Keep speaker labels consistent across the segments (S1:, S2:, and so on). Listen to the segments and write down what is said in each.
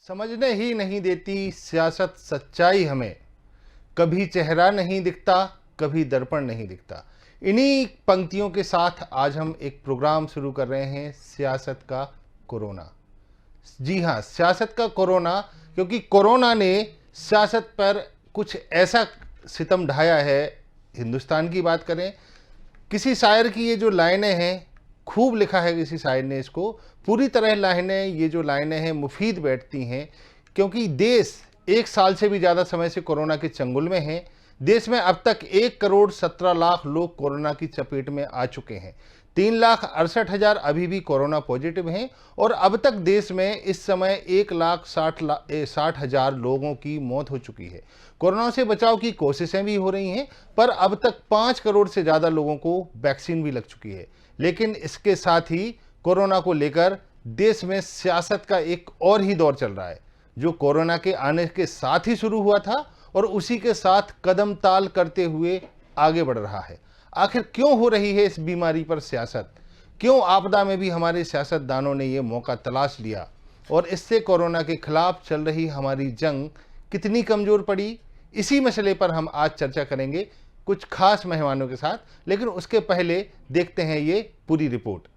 S1: समझने ही नहीं देती सियासत सच्चाई हमें, कभी चेहरा नहीं दिखता, कभी दर्पण नहीं दिखता। इन्हीं पंक्तियों के साथ आज हम एक प्रोग्राम शुरू कर रहे हैं, सियासत का कोरोना। जी हाँ, सियासत का कोरोना, क्योंकि कोरोना ने सियासत पर कुछ ऐसा सितम ढाया है। हिंदुस्तान की बात करें, किसी शायर की ये जो लाइनें हैं, खूब लिखा है किसी शायर ने इसको, पूरी तरह लाइनें, ये जो लाइनें हैं मुफीद बैठती हैं, क्योंकि देश एक साल से भी ज़्यादा समय से कोरोना के चंगुल में है। देश में अब तक 1,17,00,000 लोग कोरोना की चपेट में आ चुके हैं। 3,68,000 अभी भी कोरोना पॉजिटिव हैं और अब तक देश में इस समय 1,60,000 लोगों की मौत हो चुकी है। कोरोना से बचाव की कोशिशें भी हो रही हैं, पर अब तक 5 करोड़ से ज़्यादा लोगों को वैक्सीन भी लग चुकी है। लेकिन इसके साथ ही कोरोना को लेकर देश में सियासत का एक और ही दौर चल रहा है, जो कोरोना के आने के साथ ही शुरू हुआ था और उसी के साथ कदम ताल करते हुए आगे बढ़ रहा है। आखिर क्यों हो रही है इस बीमारी पर सियासत? क्यों आपदा में भी हमारे सियासतदानों ने ये मौका तलाश लिया और इससे कोरोना के खिलाफ चल रही हमारी जंग कितनी कमज़ोर पड़ी? इसी मसले पर हम आज चर्चा करेंगे कुछ खास मेहमानों के साथ, लेकिन उसके पहले देखते हैं ये पूरी रिपोर्ट।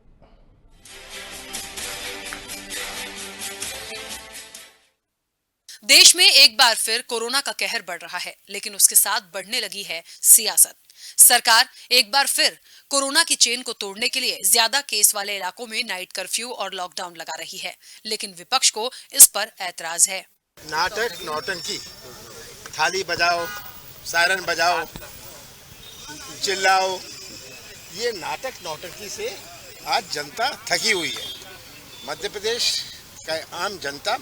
S2: देश में एक बार फिर कोरोना का कहर बढ़ रहा है, लेकिन उसके साथ बढ़ने लगी है सियासत। सरकार एक बार फिर कोरोना की चेन को तोड़ने के लिए ज्यादा केस वाले इलाकों में नाइट कर्फ्यू और लॉकडाउन लगा रही है, लेकिन विपक्ष को इस पर ऐतराज है।
S3: नाटक नौटंकी, थाली बजाओ, सायरन बजाओ, चिल्लाओ, ये नाटक नौटंकी से आज जनता थकी हुई है। मध्य प्रदेश का आम जनता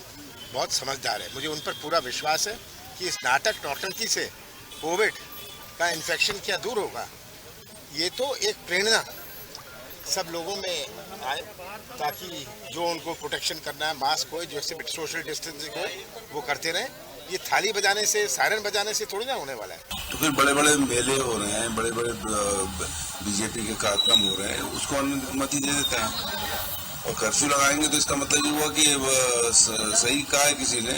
S3: बहुत समझदार है। मुझे उन पर पूरा विश्वास है कि इस नाटक नौटंकी से कोविड का इन्फेक्शन क्या दूर होगा। ये तो एक प्रेरणा सब लोगों में आए, ताकि जो उनको प्रोटेक्शन करना है, मास्क हो, जो सोशल डिस्टेंसिंग हो, वो करते रहें। ये थाली बजाने से, सायरन बजाने से थोड़ी ना होने वाला है।
S4: तो फिर बड़े बड़े मेले हो रहे हैं, बड़े बड़े बीजेपी के कार्यक्रम हो रहे हैं, उसको अनुमति दे देते हैं। और कर्फ्यू लगाएंगे तो इसका मतलब ये हुआ कि सही कहा है किसी ने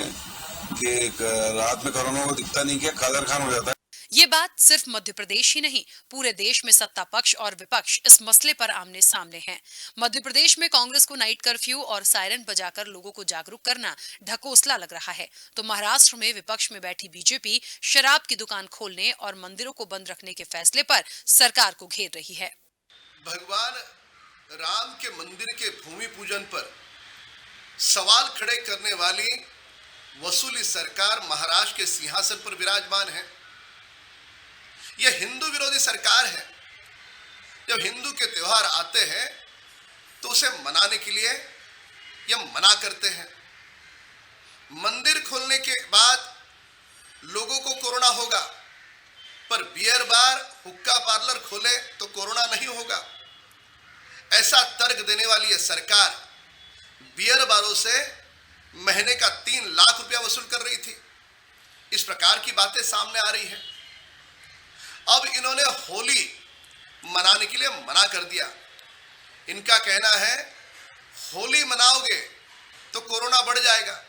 S4: कि रात में कोरोना को दिखता नहीं, क्या कादर खान हो जाता है।
S2: ये बात सिर्फ मध्य प्रदेश ही नहीं, पूरे देश में सत्ता पक्ष और विपक्ष इस मसले पर आमने सामने हैं। मध्य प्रदेश में कांग्रेस को नाइट कर्फ्यू और सायरन बजाकर लोगों को जागरूक करना ढकोसला लग रहा है, तो महाराष्ट्र में विपक्ष में बैठी बीजेपी शराब की दुकान खोलने और मंदिरों को बंद रखने के फैसले पर सरकार को घेर रही है।
S5: भगवान राम के मंदिर के भूमि पूजन पर सवाल खड़े करने वाली वसूली सरकार महाराष्ट्र के सिंहासन पर विराजमान है। यह हिंदू विरोधी सरकार है। जब हिंदू के त्योहार आते हैं तो उसे मनाने के लिए यह मना करते हैं। मंदिर खोलने के बाद लोगों को कोरोना होगा, पर बियर बार, हुक्का पार्लर खोले तो कोरोना नहीं होगा। ऐसा तर्क देने वाली यह सरकार बियर बारों से महीने का 3 लाख रुपया वसूल कर रही थी। इस प्रकार की बातें सामने आ रही है। अब इन्होंने होली मनाने के लिए मना कर दिया। इनका कहना है होली मनाओगे तो कोरोना बढ़ जाएगा।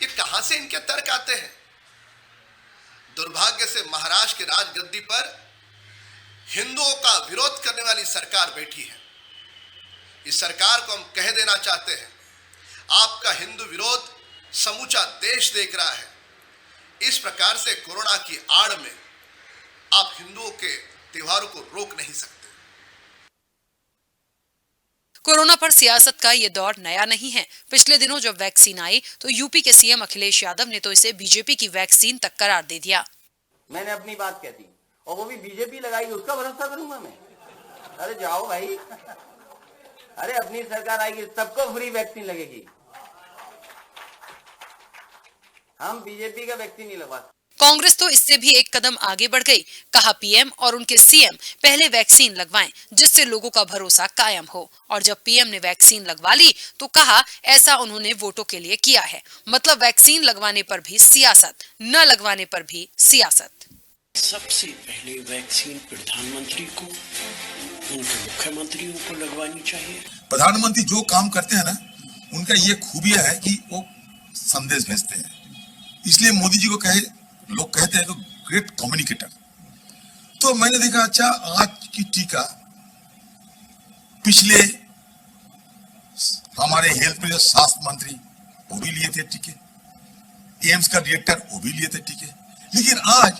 S5: ये कहां से इनके तर्क आते हैं? दुर्भाग्य से महाराष्ट्र के राजगद्दी पर हिंदुओं का विरोध करने वाली सरकार बैठी है। इस सरकार को हम कह देना चाहते हैं, आपका हिंदू विरोध समूचा देश देख रहा है। इस प्रकार से कोरोना की आड़ में आप हिंदुओं के त्योहारों को रोक नहीं सकते।
S2: कोरोना पर सियासत का ये दौर नया नहीं है। पिछले दिनों जब वैक्सीन आई तो यूपी के सीएम अखिलेश यादव ने तो इसे बीजेपी की वैक्सीन तक करार दे दिया।
S6: मैंने अपनी बात कह दी और वो भी बीजेपी लगाई, उसका भरोसा करूंगा मैं? अरे जाओ भाई, अरे अपनी सरकार आएगी, सबको फ्री वैक्सीन लगेगी। हम बीजेपी का वैक्सीन नहीं लगवा।
S2: कांग्रेस तो इससे भी एक कदम आगे बढ़ गई। कहा पीएम और उनके सीएम पहले वैक्सीन लगवाएं, जिससे लोगों का भरोसा कायम हो। और जब पीएम ने वैक्सीन लगवा ली तो कहा ऐसा उन्होंने वोटों के लिए किया है। मतलब वैक्सीन लगवाने पर भी सियासत, न लगवाने पर भी सियासत।
S7: सबसे पहले वैक्सीन प्रधानमंत्री को, उनके मुख्यमंत्रियों को लगवानी चाहिए।
S8: प्रधानमंत्री जो काम करते हैं ना, उनका ये खूबिया है कि वो संदेश भेजते हैं। इसलिए मोदी जी को लोग कहते हैं ग्रेट कम्युनिकेटर। तो मैंने देखा अच्छा आज की टीका पिछले हमारे हेल्थ मिनिस्टर स्वास्थ्य मंत्री वो भी लिए थे टीके, एम्स का डायरेक्टर वो भी लिए थे टीके, लेकिन आज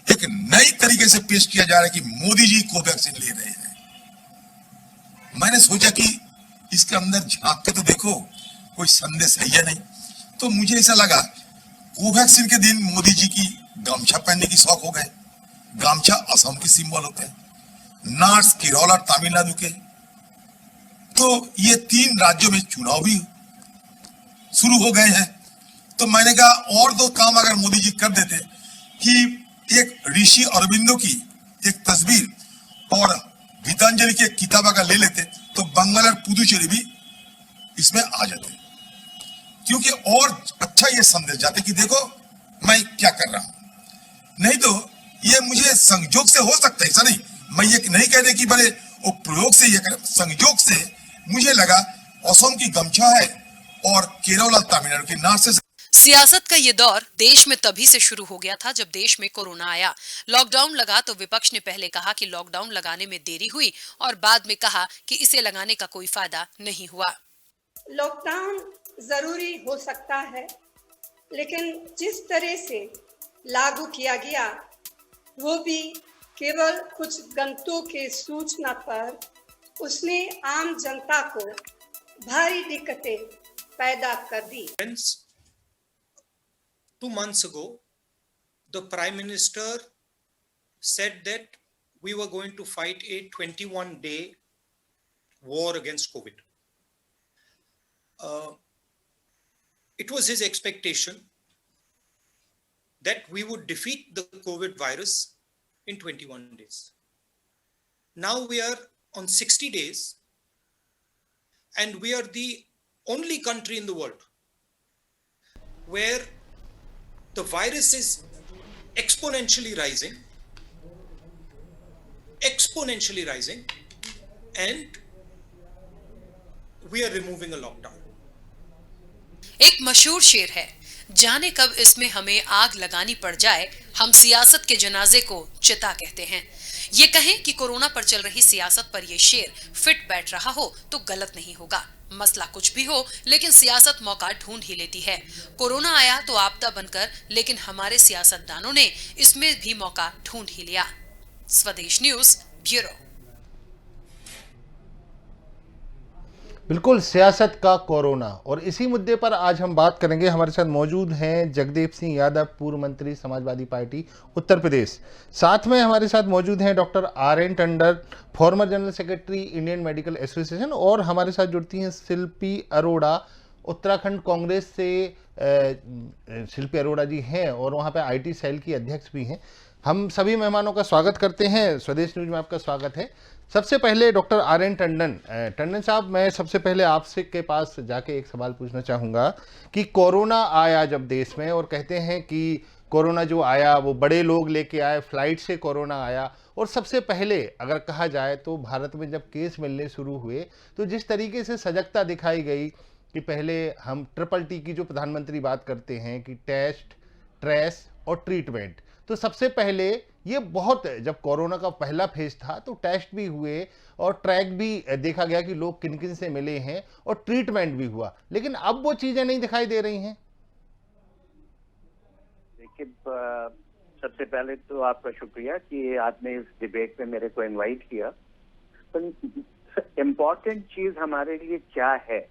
S8: एक नई तरीके से पेश किया जा रहा है कि मोदी जी कोवैक्सीन ले रहे हैं। मैंने सोचा कि इसके अंदर झांक के तो देखो कोई संदेश है या नहीं। तो मुझे ऐसा लगा कोवैक्सीन के दिन मोदी जी की गमछा पहनने की शौक हो गए। गमछा असम की सिंबल होते हैं, नार्स केरल और तमिलनाडु के। तो ये 3 राज्यों में चुनाव भी शुरू हो गए हैं। तो मैंने कहा और 2 काम अगर मोदी जी कर देते कि एक ऋषि अरविंदो की एक तस्वीर और गीतांजलि की एक किताब अगर ले लेते तो बंगाल और पुदुचेरी भी इसमें आ जाते, क्योंकि और अच्छा ये संदेश जाते कि देखो मैं क्या कर रहा हूं। नहीं तो ये मुझे संयोग से हो सकता है, ऐसा नहीं, मैं ये नहीं कह रहे कि बड़े वो प्रयोग से ये कर, संयोग से मुझे लगा असम की गमछा है और केरल और तमिलनाडु की नार से।
S2: सियासत का ये दौर देश में तभी से शुरू हो गया था जब देश में कोरोना आया। लॉकडाउन लगा तो विपक्ष ने पहले कहा कि लॉकडाउन लगाने में देरी हुई और बाद में कहा कि इसे लगाने का कोई फायदा नहीं हुआ।
S9: लॉकडाउन जरूरी हो सकता है, लेकिन जिस तरह से लागू किया गया वो भी केवल कुछ घंटों के सूचना पर, उसने आम जनता को भारी दिक्कतें पैदा कर दी।
S10: 2 months ago, the Prime Minister said that we were going to fight a 21-day war against COVID. It was his expectation that we would defeat the COVID virus in 21 days. Now we are on 60 days and we are the only country in the world where the virus is exponentially rising, and we are removing a lockdown.
S2: एक मशहूर शेर है, जाने कब इसमें हमें आग लगानी पड़ जाए, हम सियासत के जनाजे को चिता कहते हैं। ये कहें कि कोरोना पर चल रही सियासत पर ये शेर फिट बैठ रहा हो तो गलत नहीं होगा। मसला कुछ भी हो, लेकिन सियासत मौका ढूंढ ही लेती है। कोरोना आया तो आपदा बनकर, लेकिन हमारे सियासतदानों ने इसमें भी मौका ढूंढ ही लिया। स्वदेश न्यूज ब्यूरो।
S1: बिल्कुल, सियासत का कोरोना, और इसी मुद्दे पर आज हम बात करेंगे। हमारे साथ मौजूद हैं जगदेव सिंह यादव, पूर्व मंत्री समाजवादी पार्टी उत्तर प्रदेश। साथ में हमारे साथ मौजूद हैं doctor RN. Tandon, former general secretary Indian medical association, और हमारे साथ जुड़ती हैं शिल्पी अरोड़ा, उत्तराखंड कांग्रेस से शिल्पी अरोड़ा जी हैं और वहाँ पे आईटी सेल की अध्यक्ष भी हैं। हम सभी मेहमानों का स्वागत करते हैं, स्वदेश न्यूज में आपका स्वागत है। सबसे पहले डॉक्टर आर.एन. टंडन साहब, मैं सबसे पहले आपसे के पास जाके एक सवाल पूछना चाहूँगा कि कोरोना आया जब देश में, और कहते हैं कि कोरोना जो आया वो बड़े लोग लेके आए, फ्लाइट से कोरोना आया, और सबसे पहले अगर कहा जाए तो भारत में जब केस मिलने शुरू हुए तो जिस तरीके से सजगता दिखाई गई कि पहले हम ट्रिपल टी की जो प्रधानमंत्री बात करते हैं कि टेस्ट, ट्रेस और ट्रीटमेंट, तो सबसे पहले ये बहुत, जब कोरोना का पहला फेज था तो टेस्ट भी हुए और ट्रैक भी देखा गया कि लोग किन किन से मिले हैं और ट्रीटमेंट भी हुआ, लेकिन अब वो चीजें नहीं दिखाई दे रही हैं।
S11: देखिए, सबसे पहले तो आपका शुक्रिया कि आपने इस डिबेट में मेरे को इनवाइट किया। पर इम्पोर्टेंट चीज हमारे लिए क्या है,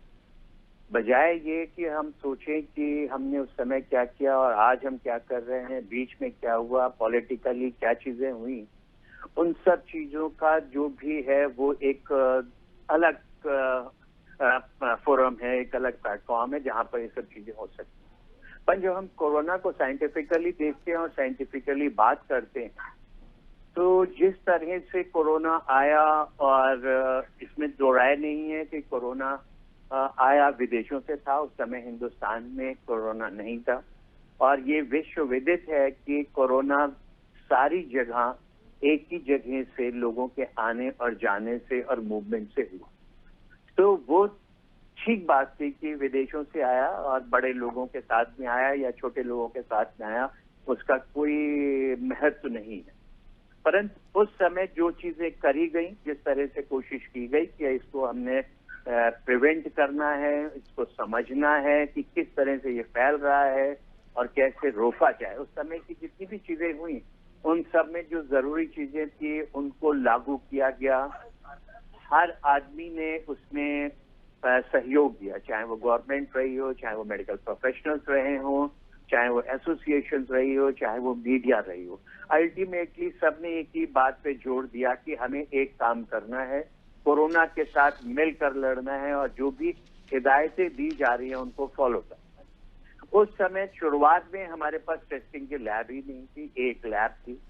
S11: बजाय ये कि हम सोचें कि हमने उस समय क्या किया और आज हम क्या कर रहे हैं, बीच में क्या हुआ, पॉलिटिकली क्या चीजें हुई, उन सब चीजों का जो भी है वो एक अलग फोरम है, एक अलग प्लेटफॉर्म है जहां पर ये सब चीजें हो सकती हैं। पर जब हम कोरोना को साइंटिफिकली देखते हैं और साइंटिफिकली बात करते हैं तो जिस तरह से कोरोना आया, और इसमें दो राय नहीं है कि कोरोना आया विदेशों से था, उस समय हिंदुस्तान में कोरोना नहीं था, और ये विश्व विदित है कि कोरोना सारी जगह एक ही जगह से लोगों के आने और जाने से और मूवमेंट से हुआ। तो वो ठीक बात थी कि विदेशों से आया और बड़े लोगों के साथ में आया या छोटे लोगों के साथ में आया, उसका कोई महत्व नहीं है। परंतु उस समय जो चीजें करी गई, जिस तरह से कोशिश की गई कि इसको हमने प्रिवेंट करना है, इसको समझना है कि किस तरह से ये फैल रहा है और कैसे रोका जाए, उस समय की जितनी भी चीजें हुई उन सब में जो जरूरी चीजें थी उनको लागू किया गया। हर आदमी ने उसमें सहयोग दिया, चाहे वो गवर्नमेंट रही हो, चाहे वो मेडिकल प्रोफेशनल्स रहे हो, चाहे वो एसोसिएशंस रही हो, चाहे वो मीडिया रही हो। अल्टीमेटली सबने एक ही बात पे जोर दिया कि हमें एक काम करना है, कोरोना के साथ मिलकर लड़ना है और जो भी हिदायतें दी जा रही हैं उनको फॉलो करना है। उस समय शुरुआत में हमारे पास टेस्टिंग की लैब ही नहीं थी, एक लैब थी।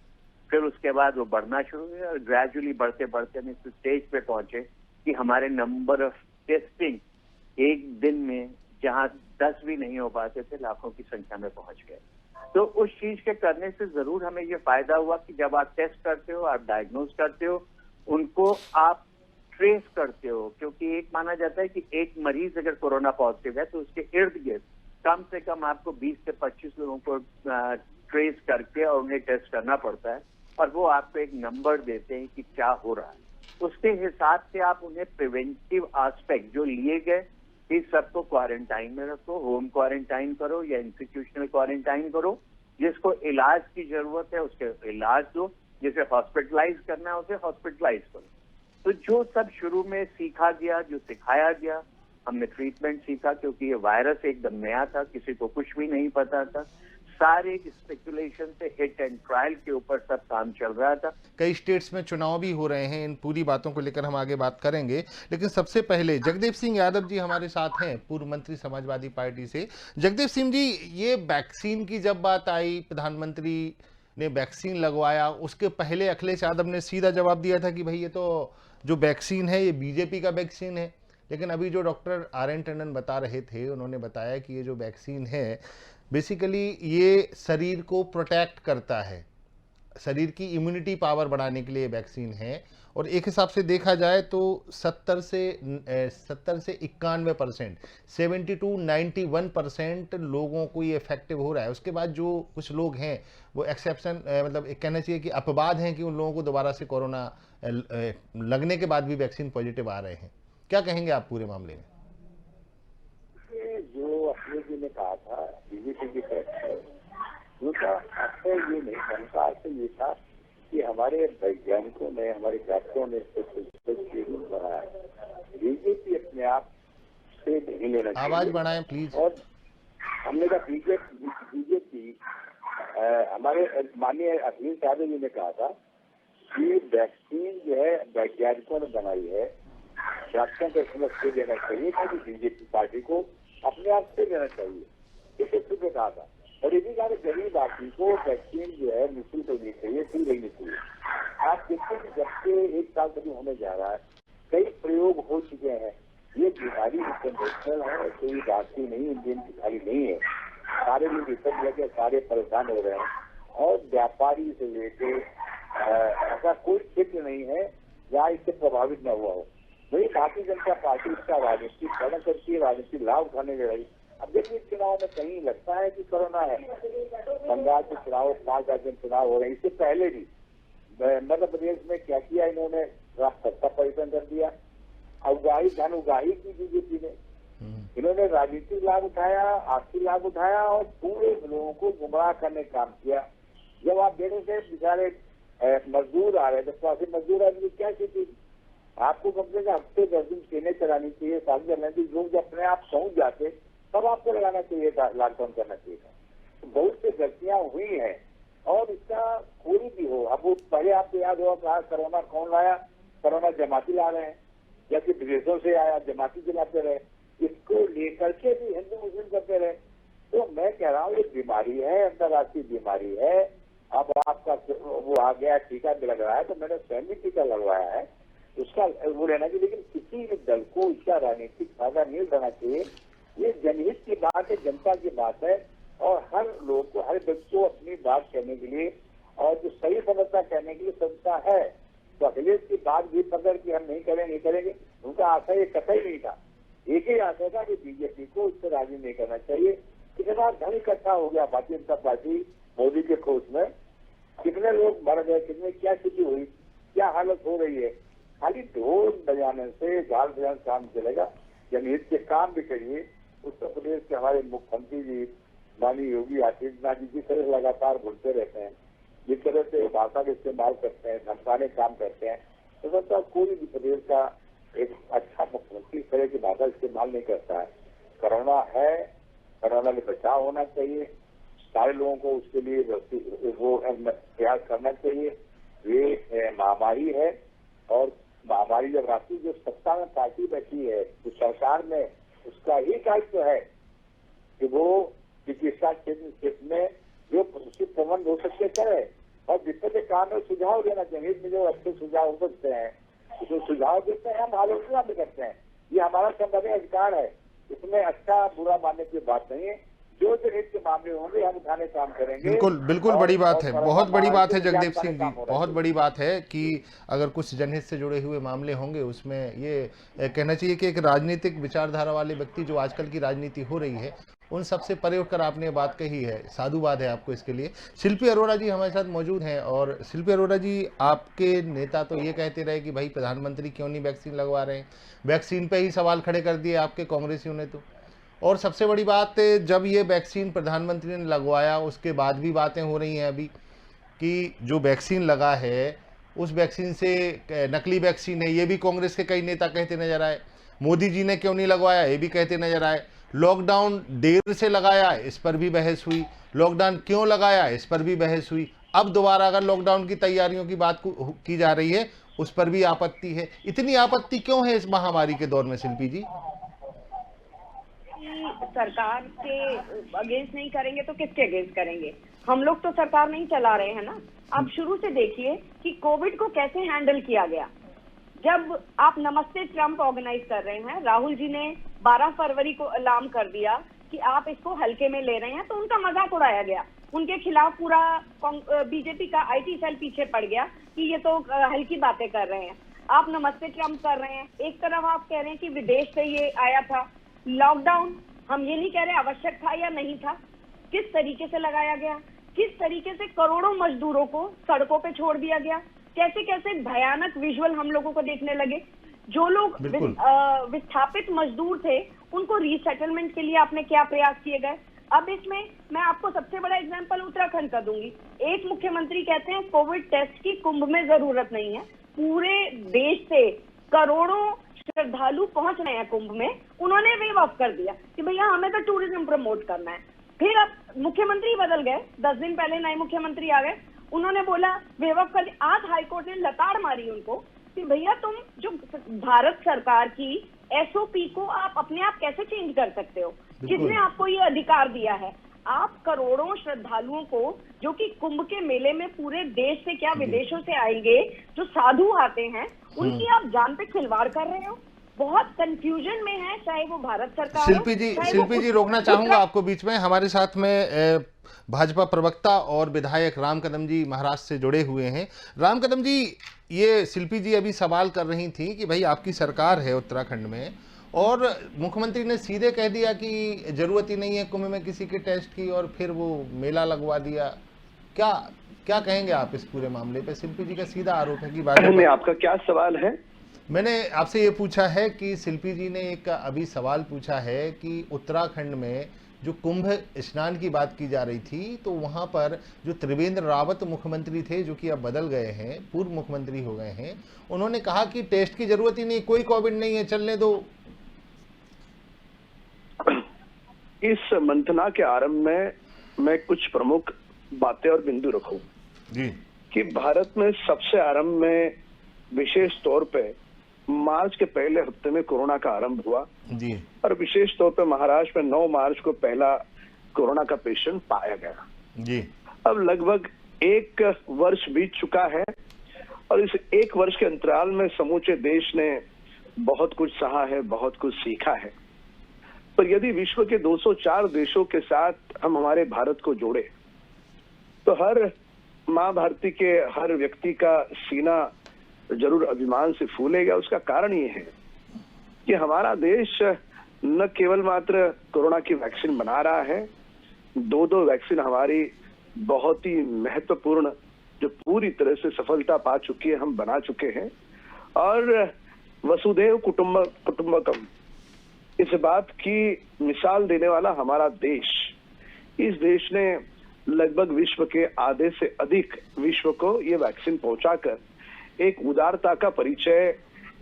S11: फिर उसके बाद वो बढ़ना शुरू हुआ और ग्रेजुअली बढ़ते बढ़ते हम इस स्टेज पे पहुंचे कि हमारे नंबर ऑफ टेस्टिंग एक दिन में जहां 10 भी नहीं हो पाते थे, लाखों की संख्या में पहुंच गए। तो उस चीज के करने से जरूर हमें ये फायदा हुआ कि जब आप टेस्ट करते हो, आप डायग्नोज करते हो, उनको आप ट्रेस करते हो, क्योंकि एक माना जाता है कि एक मरीज अगर कोरोना पॉजिटिव है तो उसके इर्द गिर्द कम से कम आपको 20 से 25 लोगों को ट्रेस करके और उन्हें टेस्ट करना पड़ता है और वो आपको एक नंबर देते हैं कि क्या हो रहा है। उसके हिसाब से आप उन्हें प्रिवेंटिव एस्पेक्ट जो लिए गए कि सबको क्वारंटाइन में रखो, होम क्वारंटाइन करो या इंस्टीट्यूशनल क्वारंटाइन करो, जिसको इलाज की जरूरत है उसके इलाज दो, जिसे हॉस्पिटलाइज करना है उसे हॉस्पिटलाइज करो। तो जो सब शुरू में सीखा गया, जो सिखाया गया, हमने ट्रीटमेंट सीखा क्योंकि ये वायरस एकदम नया था, किसी को कुछ भी नहीं पता था। सारे स्पेकुलेशन से हिट एंड ट्रायल के ऊपर सब काम चल रहा था।
S1: कई स्टेट्स में चुनाव भी हो रहे हैं, इन पूरी बातों को लेकर हम आगे बात करेंगे, लेकिन सबसे पहले जगदेव सिंह यादव जी हमारे साथ हैं, पूर्व मंत्री समाजवादी पार्टी से। जगदेव सिंह जी, ये वैक्सीन की जब बात आई, प्रधानमंत्री ने वैक्सीन लगवाया, उसके पहले अखिलेश यादव ने सीधा जवाब दिया था कि भाई ये तो जो वैक्सीन है ये बीजेपी का वैक्सीन है। लेकिन अभी जो डॉक्टर आर.एन. टंडन बता रहे थे, उन्होंने बताया कि ये जो वैक्सीन है बेसिकली ये शरीर को प्रोटेक्ट करता है, शरीर की इम्यूनिटी पावर बढ़ाने के लिए वैक्सीन है। और एक हिसाब से देखा जाए तो 70 से 91%, 70 to 91% लोगों को ये इफेक्टिव हो रहा है। उसके बाद जो कुछ लोग हैं वो एक्सेप्शन, मतलब एक कहना चाहिए कि अपवाद हैं कि उन लोगों को दोबारा से कोरोना लगने के बाद भी वैक्सीन पॉजिटिव आ रहे हैं। क्या कहेंगे आप पूरे मामले में?
S12: जो अखिलेश जी ने कहा था बीजेपी की तरफ से, उनका आशय ये नहीं, उनका आशय ये था कि हमारे वैज्ञानिकों ने, हमारे डॉक्टरों ने शेड्यूल बनाया। बीजेपी अपने आप से नहीं लेना चाहिए।
S1: आवाज बढ़ाएं प्लीज।
S12: और हमने कहा बीजेपी हमारे माननीय अखिलेश यादव जी ने कहा था कि वैक्सीन जो है वैज्ञानिकों ने बनाई है, डॉक्टरों को समझ से देना चाहिए कि बीजेपी पार्टी को अपने आप से लेना चाहिए, इस सूत्र में कहा था। और ये भी कहा कि गरीब आदमी को वैक्सीन जो है निःशुल्क होनी चाहिए, फ्री रहनी चाहिए। आप देखते हैं जब से 1 साल तक होने जा रहा है, कई प्रयोग हो चुके हैं। ये बीमारी इंटरनेशनल है, कोई बात ही नहीं, इंडियन बीमारी नहीं है। सारे लोग रिसर्च लेके सारे परेशान हो रहे हैं और व्यापारी से लेके ऐसा कोई क्षेत्र नहीं है जहाँ इससे प्रभावित न हुआ हो। वही भारतीय जनता पार्टी इसका राजनीतिक करण करती है, राजनीतिक लाभ उठाने ले रही। अब देखिए चुनाव में कहीं लगता है कि कोरोना है। बंगाल के चुनाव 5 राज्यों में चुनाव हो रहे हैं, इससे पहले भी मध्य प्रदेश में क्या किया इन्होंने, सत्ता परिवर्तन कर दिया, उगाही धन उगाही की बीजेपी ने। इन्होंने राजनीतिक लाभ उठाया, आर्थिक लाभ उठाया और पूरे लोगों को गुमराह करने का काम किया। जब आप देखे थे बेचारे मजदूर आ रहे थे, प्रवासी मजदूर आ रहे, क्या स्थिति, आपको कम से कम हफ्ते 10 दिन ट्रेनें चलानी चाहिए, साथ चलानी चाहिए। लोग जब अपने आप पहुंच जाते तब आपको लगाना चाहिए था, लॉकडाउन करना चाहिए था। तो बहुत सी गलतियां हुई हैं और इसका कोई भी हो। अब वो पहले आपको याद होगा कहा कोरोना कौन लाया, कोरोना जमाती ला रहे हैं, जबकि विदेशों से आया जमाती चलाते रहे, इसको लेकर के भी हिंदू मुस्लिम करते रहे। तो मैं कह रहा हूँ ये बीमारी है, अंतर्राष्ट्रीय बीमारी है। अब आपका वो आ गया टीका भी लग रहा है, तो मैंने स्वयं भी टीका लगवाया है, उसका वो रहना चाहिए। लेकिन किसी भी दल को इसका राजनीतिक फायदा नहीं उठाना चाहिए। ये जनहित की बात है, जनता की बात है और हर लोग को, हर व्यक्ति को अपनी बात कहने के लिए और जो सही समझता कहने के लिए स्वतंत्रता है। तो अखिलेश की बात भी पकड़ कि हम नहीं करेंगे, उनका आशय ये कतई नहीं था। एक ही आशंका कि बीजेपी को इससे राजी नहीं करना चाहिए। कितना धन इकट्ठा हो गया भारतीय जनता पार्टी मोदी के खोज में, कितने लोग मर गए, कितने क्या स्थिति हुई, क्या हालत हो रही है। खाली ढोल बजाने से गाल बजाने से काम चलेगा, जनहित के काम भी करिए। उत्तर प्रदेश के हमारे मुख्यमंत्री जी माननीय योगी आदित्यनाथ जी जिस तरह लगातार बोलते रहते हैं, जिस तरह से भाषा का इस्तेमाल करते हैं, धमकाने काम करते हैं, तो सबका कोई भी प्रदेश का एक अच्छा मुख्यमंत्री इस तरह की भाषा इस्तेमाल नहीं करता है। कोरोना है, कोरोना से बचाव होना चाहिए, सारे लोगों को उसके लिए वो प्रयास करना चाहिए। ये महामारी है और महामारी जब राष्ट्रीय जो सत्ता में पार्टी बैठी है, जो सरकार में, उसका ही दायित्व है कि वो चिकित्सा क्षेत्र में जो उचित प्रबंध हो सकते करे और जितने काम में सुझाव देना चाहिए, में जो अच्छे सुझाव हो सकते हैं, जो सुझाव देते हैं हम आलोचना भी करते हैं। ये हमारा संवैधानिक अधिकार है, इसमें अच्छा बुरा मानने की बात नहीं है। जो जनहित के मामले होंगे हम उठाने काम करेंगे।
S1: बिल्कुल बिल्कुल, बड़ी बात है, बहुत बड़ी बात है जगदीप सिंह जी, बहुत बड़ी बात है कि अगर कुछ जनहित से जुड़े हुए मामले होंगे उसमें ये कहना चाहिए कि एक राजनीतिक विचारधारा वाले व्यक्ति जो आजकल की राजनीति हो रही है उन सबसे परे होकर आपने बात कही है, साधुवाद है आपको इसके लिए। शिल्पी अरोड़ा जी हमारे साथ मौजूद हैं और शिल्पी अरोड़ा जी, आपके नेता तो ये कहते रहे कि भाई प्रधानमंत्री क्यों नहीं वैक्सीन लगवा रहे हैं, वैक्सीन पे ही सवाल खड़े कर दिए आपके कांग्रेसियों ने तो। और सबसे बड़ी बात, जब ये वैक्सीन प्रधानमंत्री ने लगवाया उसके बाद भी बातें हो रही हैं अभी कि जो वैक्सीन लगा है उस वैक्सीन से नकली वैक्सीन है, ये भी कांग्रेस के कई नेता कहते नजर आए। मोदी जी ने क्यों नहीं लगवाया, ये भी कहते नजर आए। लॉकडाउन देर से लगाया, इस पर भी बहस हुई। लॉकडाउन क्यों लगाया, इस पर भी बहस हुई। अब दोबारा अगर लॉकडाउन की तैयारियों की बात की जा रही है उस पर भी आपत्ति है। इतनी आपत्ति क्यों है इस महामारी के दौर में शिल्पी जी?
S13: सरकार के अगेंस्ट नहीं करेंगे तो किसके अगेंस्ट करेंगे? हम लोग तो सरकार नहीं चला रहे हैं ना। आप शुरू से देखिए कि कोविड को कैसे हैंडल किया गया। जब आप नमस्ते ट्रंप ऑर्गेनाइज कर रहे हैं, राहुल जी ने 12 फरवरी को अलार्म कर दिया कि आप इसको हल्के में ले रहे हैं, तो उनका मजाक उड़ाया गया। उनके खिलाफ पूरा बीजेपी का आईटी सेल पीछे पड़ गया कि ये तो हल्की बातें कर रहे हैं। आप नमस्ते ट्रंप कर रहे हैं, एक तरफ आप कह रहे हैं कि विदेश से ये आया था। लॉकडाउन हम ये नहीं कह रहे आवश्यक था या नहीं था, किस तरीके से लगाया गया, किस तरीके से करोड़ों मजदूरों को सड़कों पे छोड़ दिया गया, कैसे कैसे भयानक विजुअल हम लोगों को देखने लगे। जो लोग विस्थापित मजदूर थे उनको रीसेटलमेंट के लिए आपने क्या प्रयास किए गए। अब इसमें मैं आपको सबसे बड़ा एग्जांपल उत्तराखंड का दूंगी। एक मुख्यमंत्री कहते हैं कोविड टेस्ट की कुंभ में जरूरत नहीं है, पूरे देश से करोड़ों श्रद्धालु पहुंच रहे हैं कुंभ में, उन्होंने वेव ऑफ कर दिया कि भैया हमें तो टूरिज्म प्रमोट करना है। फिर अब मुख्यमंत्री बदल गए, 10 दिन पहले नए मुख्यमंत्री आ गए, उन्होंने बोला वेव ऑफ कर दिया। आज हाईकोर्ट ने लताड़ मारी उनको कि भैया तुम जो भारत सरकार की एसओपी को आप अपने आप कैसे चेंज कर सकते हो, किसने आपको ये अधिकार दिया है। आप करोड़ों श्रद्धालुओं को जो कि कुंभ के मेले में पूरे देश से क्या विदेशों से आएंगे, जो साधु आते हैं, उनकी आप जान पे खिलवाड़ कर रहे हो। बहुत कंफ्यूजन में है, चाहे वो भारत सरकार।
S1: शिल्पी जी रोकना चाहूंगा आपको बीच में। हमारे साथ में भाजपा प्रवक्ता और विधायक राम कदम जी महाराष्ट्र से जुड़े हुए हैं। राम कदम जी, ये शिल्पी जी अभी सवाल कर रही थी कि भाई आपकी सरकार है उत्तराखंड में और मुख्यमंत्री ने सीधे कह दिया कि जरूरत ही नहीं है कुंभ में किसी के टेस्ट की और फिर वो मेला लगवा दिया। क्या कहेंगे आप इस पूरे मामले पे? शिल्पी जी का सीधा आरोप है कि
S14: आपका क्या सवाल है?
S1: मैंने आपसे ये पूछा है कि शिल्पी जी ने एक अभी सवाल पूछा है कि उत्तराखंड में जो कुंभ स्नान की बात की जा रही थी तो वहां पर जो त्रिवेंद्र रावत मुख्यमंत्री थे, जो कि अब बदल गए हैं, पूर्व मुख्यमंत्री हो गए हैं, उन्होंने कहा कि टेस्ट की जरूरत ही नहीं, कोई कोविड नहीं है, चलने दो।
S14: इस मंथना के आरंभ में मैं कुछ प्रमुख बातें और बिंदु रखूं
S1: जी
S14: कि भारत में सबसे आरंभ में विशेष तौर पे मार्च के पहले हफ्ते में कोरोना का आरंभ हुआ
S1: जी,
S14: और विशेष तौर पे महाराष्ट्र में 9 मार्च को पहला कोरोना का पेशेंट पाया गया
S1: जी।
S14: अब लगभग 1 वर्ष बीत चुका है और इस 1 वर्ष के अंतराल में समूचे देश ने बहुत कुछ सहा है, बहुत कुछ सीखा है। पर यदि विश्व के 204 देशों के साथ हम हमारे भारत को जोड़े तो हर माँ भारती के हर व्यक्ति का सीना जरूर अभिमान से फूलेगा। उसका कारण ये है कि हमारा देश न केवल मात्र कोरोना की वैक्सीन बना रहा है, 2 वैक्सीन हमारी बहुत ही महत्वपूर्ण जो पूरी तरह से सफलता पा चुकी है, हम बना चुके हैं। और वसुधैव कुटुंबकम इस बात की मिसाल देने वाला हमारा देश, इस देश ने लगभग विश्व के आधे से अधिक विश्व को ये वैक्सीन पहुंचाकर एक उदारता का परिचय,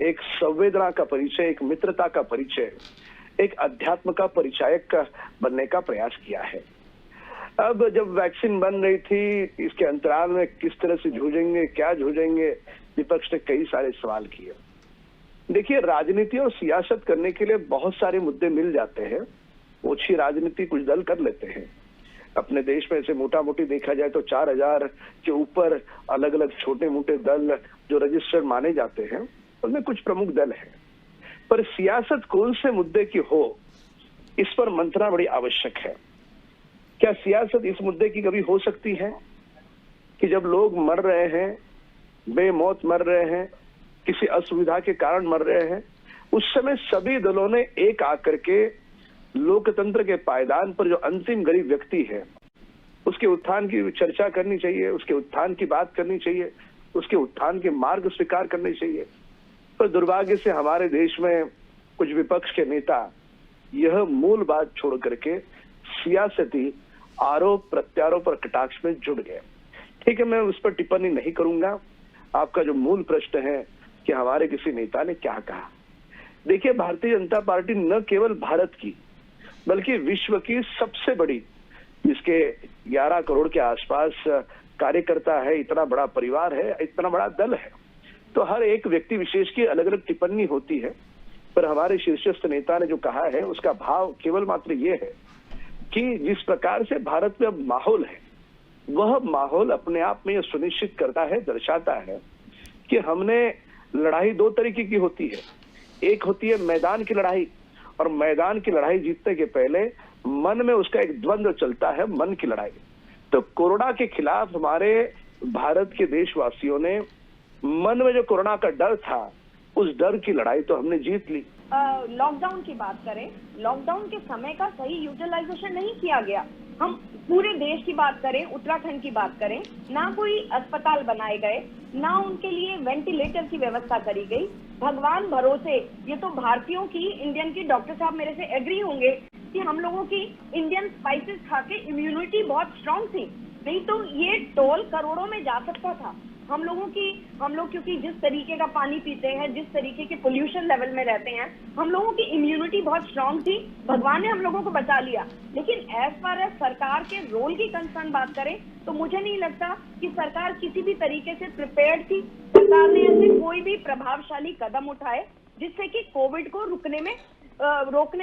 S14: एक संवेदना का परिचय, एक मित्रता का परिचय, एक अध्यात्म का परिचायक बनने का प्रयास किया है। अब जब वैक्सीन बन रही थी, इसके अंतराल में किस तरह से जूझेंगे, क्या जूझेंगे, विपक्ष ने कई सारे सवाल किए। देखिए, राजनीति और सियासत करने के लिए बहुत सारे मुद्दे मिल जाते हैं। ओछी राजनीति कुछ दल कर लेते हैं। अपने देश में ऐसे मोटा मोटी देखा जाए तो 4000 के ऊपर अलग अलग छोटे मोटे दल जो रजिस्टर्ड माने जाते हैं, उनमें कुछ प्रमुख दल हैं। पर सियासत कौन से मुद्दे की हो, इस पर मंथना बड़ी आवश्यक है। क्या सियासत इस मुद्दे की कभी हो सकती है कि जब लोग मर रहे हैं, बेमौत मर रहे हैं, किसी असुविधा के कारण मर रहे हैं, उस समय सभी दलों ने एक आकर के लोकतंत्र के पायदान पर जो अंतिम गरीब व्यक्ति है उसके उत्थान की चर्चा करनी चाहिए, उसके उत्थान की बात करनी चाहिए, उसके उत्थान के मार्ग स्वीकार करने चाहिए। पर दुर्भाग्य से हमारे देश में कुछ विपक्ष के नेता यह मूल बात छोड़ करके सियासती आरोप प्रत्यारोप और कटाक्ष में जुड़ गए। ठीक है, मैं उस पर टिप्पणी नहीं करूंगा। आपका जो मूल प्रश्न है कि हमारे किसी नेता ने क्या कहा, देखिए, भारतीय जनता पार्टी न केवल भारत की बल्कि विश्व की सबसे बड़ी, जिसके 11 करोड़ के आसपास कार्यकर्ता है, इतना बड़ा परिवार है, इतना बड़ा दल है, तो हर एक व्यक्ति विशेष की अलग अलग टिप्पणी होती है। पर हमारे शीर्षस्थ नेता ने जो कहा है उसका भाव केवल मात्र ये है कि जिस प्रकार से भारत में अब माहौल है, वह माहौल अपने आप में यह सुनिश्चित करता है, दर्शाता है कि हमने लड़ाई 2 तरीके की होती है। एक होती है मैदान की लड़ाई, और मैदान की लड़ाई जीतने के पहले मन में उसका एक द्वंद्व चलता है, मन की लड़ाई। तो कोरोना के खिलाफ हमारे भारत के देशवासियों ने मन में जो कोरोना का डर था, उस डर की लड़ाई तो हमने जीत ली।
S13: लॉकडाउन की बात करें, लॉकडाउन के समय का सही यूटिलाइजेशन नहीं किया गया। हम पूरे देश की बात करें, उत्तराखंड की बात करें, ना कोई अस्पताल बनाए गए, ना उनके लिए वेंटिलेटर की व्यवस्था करी गई। भगवान भरोसे, ये तो भारतीयों की, इंडियन की, डॉक्टर साहब मेरे से एग्री होंगे कि हम लोगों की इंडियन स्पाइसेस खा के इम्यूनिटी बहुत स्ट्रांग थी, नहीं तो ये टोल करोड़ों में जा सकता था। हम लोग क्योंकि जिस तरीके का पानी पीते हैं, जिस तरीके के पोल्यूशन लेवल में रहते हैं, हम लोगों की इम्यूनिटी बहुत स्ट्रांग थी। भगवान ने हम लोगों को बचा लिया। लेकिन एज फार एज सरकार के रोल की कंसर्न बात करें तो मुझे नहीं लगता कि सरकार किसी भी तरीके से प्रिपेयर्ड थी। सरकार ने ऐसे कोई भी प्रभावशाली कदम उठाए जिससे कि कोविड को रोकने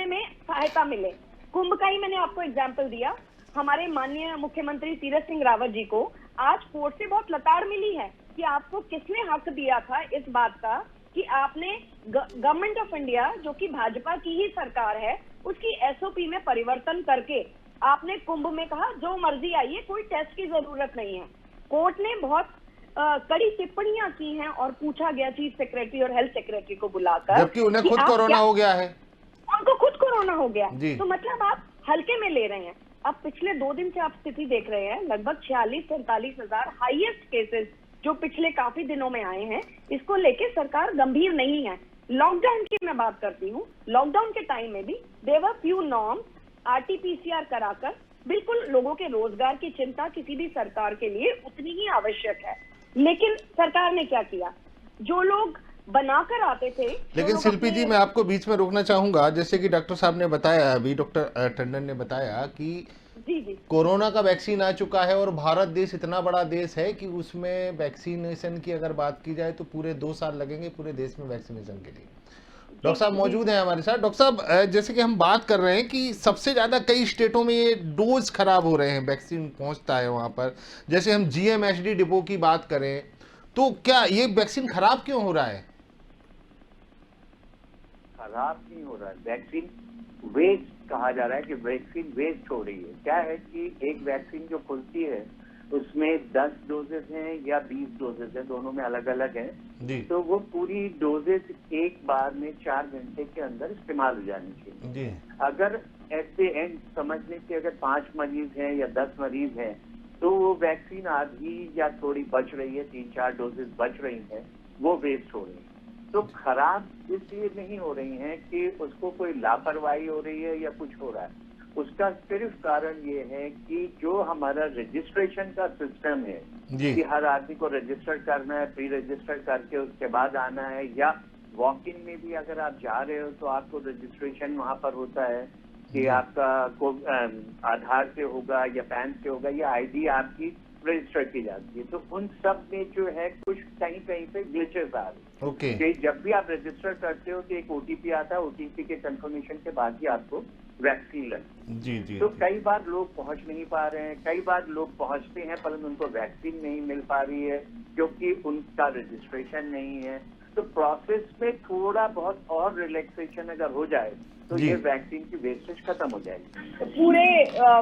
S13: में सहायता मिले। कुंभ का ही मैंने आपको एग्जाम्पल दिया। हमारे माननीय मुख्यमंत्री तीरथ सिंह रावत जी को आज कोर्ट से बहुत लताड़ मिली है कि आपको किसने हक दिया था इस बात का कि आपने गवर्नमेंट ऑफ इंडिया, जो कि भाजपा की ही सरकार है, उसकी एसओपी में परिवर्तन करके आपने कुंभ में कहा जो मर्जी आइए, कोई टेस्ट की जरूरत नहीं है। कोर्ट ने बहुत कड़ी टिप्पणियां की हैं और पूछा गया चीफ सेक्रेटरी और हेल्थ सेक्रेटरी को बुलाकर,
S1: जबकि उन्हें खुद कोरोना हो गया है,
S13: उनको खुद कोरोना हो गया। तो मतलब आप हल्के में ले रहे हैं। अब पिछले 2 दिन से आप स्थिति देख रहे हैं, लगभग 46-47 हजार हाईएस्ट केसेस जो पिछले काफी दिनों में आए हैं, इसको लेके सरकार गंभीर नहीं है। लॉकडाउन की मैं बात करती हूँ, लॉकडाउन के टाइम में भी देवर फ्यू नॉर्म्स, RT-PCR कराकर बिल्कुल लोगों के रोजगार की चिंता किसी भी सरकार के लिए उतनी ही आवश्यक है। लेकिन सरकार ने क्या किया, जो लोग बनाकर आते थे।
S1: लेकिन शिल्पी जी, मैं आपको बीच में रोकना चाहूंगा। जैसे कि डॉक्टर साहब ने बताया, अभी डॉक्टर टंडन ने बताया कि
S13: जी
S1: कोरोना का वैक्सीन आ चुका है और भारत देश इतना बड़ा देश है कि उसमें वैक्सीनेशन की अगर बात की जाए तो पूरे 2 साल लगेंगे पूरे देश में वैक्सीनेशन के लिए। डॉक्टर साहब मौजूद हैं हमारे साथ। डॉक्टर साहब, जैसे कि हम बात कर रहे हैं कि सबसे ज़्यादा कई स्टेटों में ये डोज खराब हो रहे हैं, वैक्सीन पहुंचता है वहाँ पर। जैसे हम GMHD डिपो की बात करें तो क्या ये वैक्सीन खराब क्यों हो रहा है?
S11: खराब नहीं हो रहा है, वैक्सीन वेस्ट कहा जा रहा है कि वैक्सीन वेस्ट हो रही है। क्या है कि एक वैक्सीन जो खुलती है उसमें 10 डोजेज हैं या 20 डोजेज हैं, दोनों में अलग अलग हैं,
S1: जी
S11: तो वो पूरी डोजेज एक बार में 4 घंटे के अंदर इस्तेमाल हो जानी चाहिए।
S1: जी
S11: अगर एट द एंड समझ लें कि अगर 5 मरीज हैं या 10 मरीज हैं तो वो वैक्सीन आधी या थोड़ी बच रही है, 3-4 डोजेज बच रही हैं, वो वेस्ट हो रही है। तो खराब इसलिए नहीं हो रही हैं कि उसको कोई लापरवाही हो रही है या कुछ हो रहा है, उसका सिर्फ कारण ये है कि जो हमारा रजिस्ट्रेशन का सिस्टम है कि हर आदमी को रजिस्टर करना है, प्री रजिस्टर करके उसके बाद आना है, या वॉक इन में भी अगर आप जा रहे हो तो आपको रजिस्ट्रेशन वहां पर होता है कि आपका आधार से होगा या पैन से होगा या आईडी आपकी रजिस्टर की जाती है। तो उन सब में जो है कुछ कहीं कहीं पे ग्लिचेस आ रहे हैं कि जब भी आप रजिस्टर करते हो तो एक ओटीपी आता है, ओटीपी के कंफर्मेशन के बाद ही आपको वैक्सीन लगती
S1: जी जी
S11: तो कई बार लोग पहुंच नहीं पा रहे हैं, कई बार लोग पहुंचते हैं परंतु उनको वैक्सीन नहीं मिल पा रही है क्योंकि उनका रजिस्ट्रेशन नहीं है। तो प्रोसेस में थोड़ा बहुत और रिलैक्सेशन अगर हो जाए तो ये वैक्सीन की वेस्टेज खत्म हो जाएगी।
S13: पूरे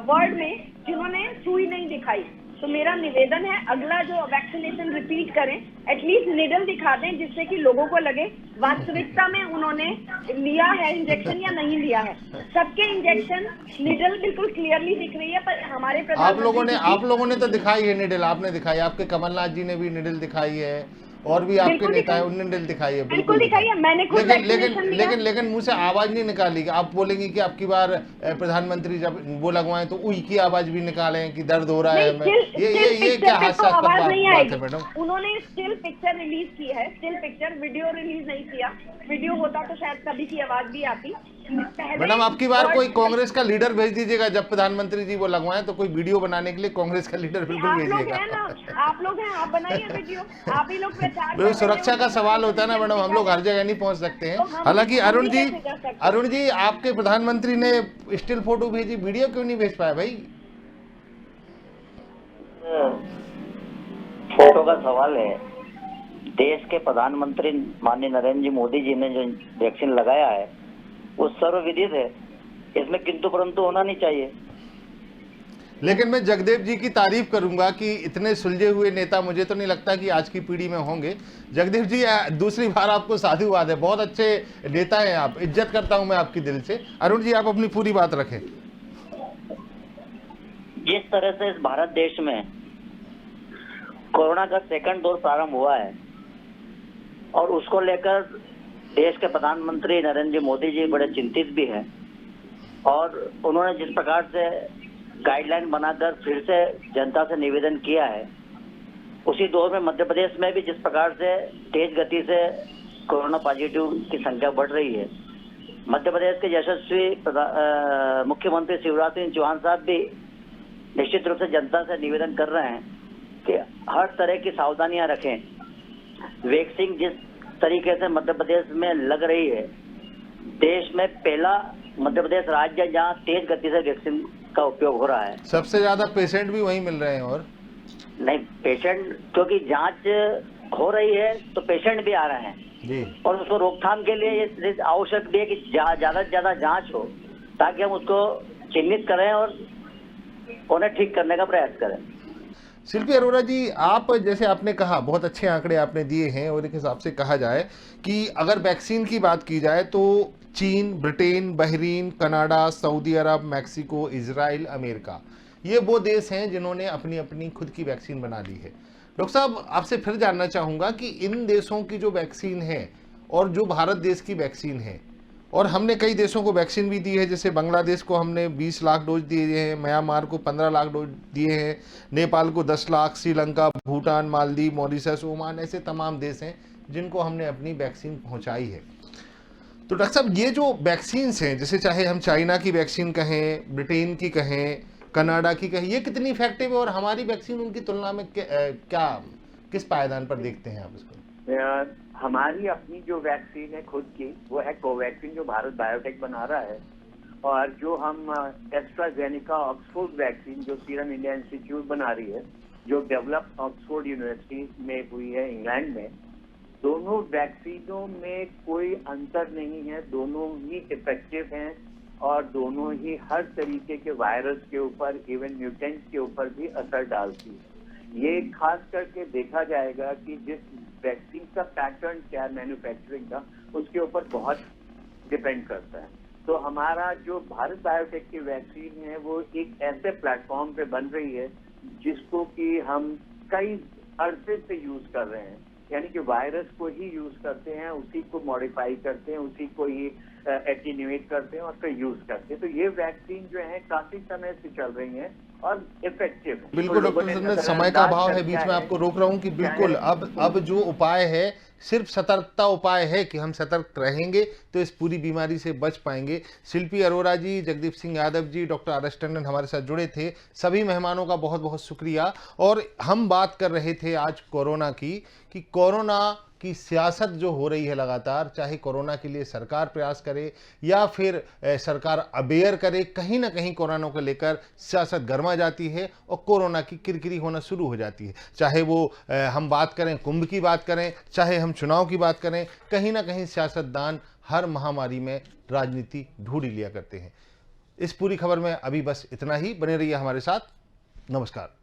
S13: वर्ल्ड में जिन्होंने सुई नहीं दिखाई, तो मेरा निवेदन है अगला जो वैक्सीनेशन रिपीट करें, एटलीस्ट निडल दिखा दें जिससे कि लोगों को लगे वास्तविकता में उन्होंने लिया है इंजेक्शन या नहीं लिया है। सबके इंजेक्शन निडल बिल्कुल क्लियरली दिख रही है, पर हमारे
S1: आप लोगों ने तो दिखाई है निडल, आपने दिखाई, आपके कमलनाथ जी ने भी निडल दिखाई है और भी आपके नेता है उन्होंने निडल दिखाई है,
S13: बिल्कुल दिखाई है। मैंने खुद
S1: लेकिन मुंह से आवाज नहीं निकाली। आप बोलेंगे कि आपकी बार प्रधानमंत्री जब वो लगवाएं तो उई की आवाज भी निकालें कि दर्द हो रहा है हमें, ये क्या हादसा बात है मैडम?
S13: उन्होंने स्टिल पिक्चर रिलीज की है, स्टिल पिक्चर, वीडियो रिलीज नहीं किया। वीडियो होता तो शायद कभी की आवाज भी आती।
S1: मैडम आपकी बार कोई कांग्रेस का लीडर भेज दीजिएगा, जब प्रधानमंत्री जी वो लगवाएं तो कोई वीडियो बनाने के लिए कांग्रेस का लीडर बिल्कुल भेजिएगा।
S13: आप लोग हैं, आप बनाइए वीडियो, आप ही लोग प्रचार।
S1: सुरक्षा का सवाल होता है ना मैडम, हम लोग हर जगह नहीं पहुंच सकते हैं। हालांकि अरुण जी आपके प्रधानमंत्री ने स्टिल फोटो भेजी, वीडियो क्यों नहीं भेज पाया भाई?
S15: फोटो का सवाल है। देश के प्रधानमंत्री माननीय नरेंद्र जी मोदी जी ने जो वैक्सीन लगाया है वो सर्वविदित है, इसमें किंतु परंतु होना नहीं चाहिए।
S1: लेकिन मैं जगदेव जी की तारीफ करूंगा कि इतने सुलझे हुए नेता मुझे तो नहीं लगता कि आज की पीढ़ी में होंगे। जगदेव जी दूसरी बार आपको साधुवाद है, बहुत अच्छे नेता हैं आप, इज्जत करता हूं मैं आपकी दिल से। अरुण जी आप अपनी पूरी बात रखें।
S15: जिस तरह से इस भारत देश में कोरोना का सेकंड डोज प्रारंभ हुआ है और उसको लेकर देश के प्रधानमंत्री नरेंद्र मोदी जी बड़े चिंतित भी हैं और उन्होंने जिस प्रकार से गाइडलाइन बनाकर फिर से जनता से निवेदन किया है, उसी दौर में मध्य प्रदेश में भी जिस प्रकार से तेज गति से कोरोना पॉजिटिव की संख्या बढ़ रही है, मध्य प्रदेश के यशस्वी मुख्यमंत्री शिवराज सिंह चौहान साहब भी निश्चित रूप से जनता से निवेदन कर रहे हैं कि हर तरह की सावधानियां रखें। वैक्सीन जिस तरीके से मध्य प्रदेश में लग रही है, देश में पहला मध्य प्रदेश राज्य जहां तेज गति से वैक्सीन का उपयोग हो रहा है।
S1: सबसे ज्यादा पेशेंट भी वहीं मिल रहे हैं। और
S15: नहीं पेशेंट, क्योंकि जांच हो रही है तो पेशेंट भी आ रहे हैं
S1: जी,
S15: और उसको रोकथाम के लिए ये आवश्यक भी है कि ज्यादा से ज्यादा जांच हो ताकि हम उसको चिन्हित करें और उन्हें ठीक करने का प्रयास करें।
S1: शिल्पी अरोड़ा जी, आप जैसे आपने कहा बहुत अच्छे आंकड़े आपने दिए हैं और एक हिसाब से कहा जाए कि अगर वैक्सीन की बात की जाए तो चीन, ब्रिटेन, बहरीन, कनाडा, सऊदी अरब, मैक्सिको, इजराइल, अमेरिका, ये वो देश हैं जिन्होंने अपनी अपनी खुद की वैक्सीन बना ली है। डॉक्टर साहब आपसे फिर जानना चाहूँगा कि इन देशों की जो वैक्सीन है और जो भारत देश की वैक्सीन है, और हमने कई देशों को वैक्सीन भी दी है, जैसे बांग्लादेश को हमने 20 लाख डोज दिए हैं, म्यांमार को 15 लाख डोज दिए हैं, नेपाल को 10 लाख, श्रीलंका, भूटान, मालदीव, मॉरिशस, ओमान, ऐसे तमाम देश हैं जिनको हमने अपनी वैक्सीन पहुंचाई है। तो डॉक्टर साहब ये जो वैक्सीन्स हैं, जैसे चाहे हम चाइना की वैक्सीन कहें, ब्रिटेन की कहें, कनाडा की कहें, ये कितनी इफेक्टिव है और हमारी वैक्सीन उनकी तुलना में क्या किस पायदान पर देखते हैं आप इसको?
S11: हमारी अपनी जो वैक्सीन है खुद की, वो है कोवैक्सीन जो भारत बायोटेक बना रहा है, और जो हम एस्ट्राजेनेका ऑक्सफोर्ड वैक्सीन जो सीरम इंडिया इंस्टीट्यूट बना रही है, जो डेवलप ऑक्सफोर्ड यूनिवर्सिटी में हुई है इंग्लैंड में, दोनों वैक्सीनों में कोई अंतर नहीं है, दोनों ही इफेक्टिव हैं और दोनों ही हर तरीके के वायरस के ऊपर, इवन म्यूटेंट के ऊपर भी असर डालती है। ये खास करके देखा जाएगा कि जिस वैक्सीन का पैटर्न क्या है मैन्युफैक्चरिंग का, उसके ऊपर बहुत डिपेंड करता है। तो हमारा जो भारत बायोटेक की वैक्सीन है वो एक ऐसे प्लेटफॉर्म पे बन रही है जिसको कि हम कई अरसे से यूज कर रहे हैं, यानी कि वायरस को ही यूज करते हैं, उसी को मॉडिफाई करते हैं, उसी को ही एटीन्यूएट करते हैं और फिर यूज करते हैं। तो ये वैक्सीन जो है काफी समय से चल रही है और इफेक्टिव है।
S1: बिल्कुल डॉक्टर संजय, समय का अभाव है, बीच में आपको रोक रहा हूं कि बिल्कुल अब जो उपाय है सिर्फ सतर्कता उपाय है कि हम सतर्क रहेंगे तो इस पूरी बीमारी से बच पाएंगे। शिल्पी अरोरा जी, जगदीप सिंह यादव जी, डॉक्टर आर.एस. टंडन हमारे साथ जुड़े थे। सभी मेहमानों का बहुत बहुत शुक्रिया। और हम बात कर रहे थे आज कोरोना की, कि कोरोना की सियासत जो हो रही है लगातार, चाहे कोरोना के लिए सरकार प्रयास करे या फिर सरकार अवेयर करे, कहीं ना कहीं कोरोना को लेकर सियासत गर्मा जाती है और कोरोना की किरकिरी होना शुरू हो जाती है। चाहे वो हम बात करें कुंभ की बात करें, चाहे हम चुनाव की बात करें, कहीं ना कहीं सियासतदान हर महामारी में राजनीति ढूंढ लिया करते हैं। इस पूरी खबर में अभी बस इतना ही। बने रहिए हमारे साथ। नमस्कार।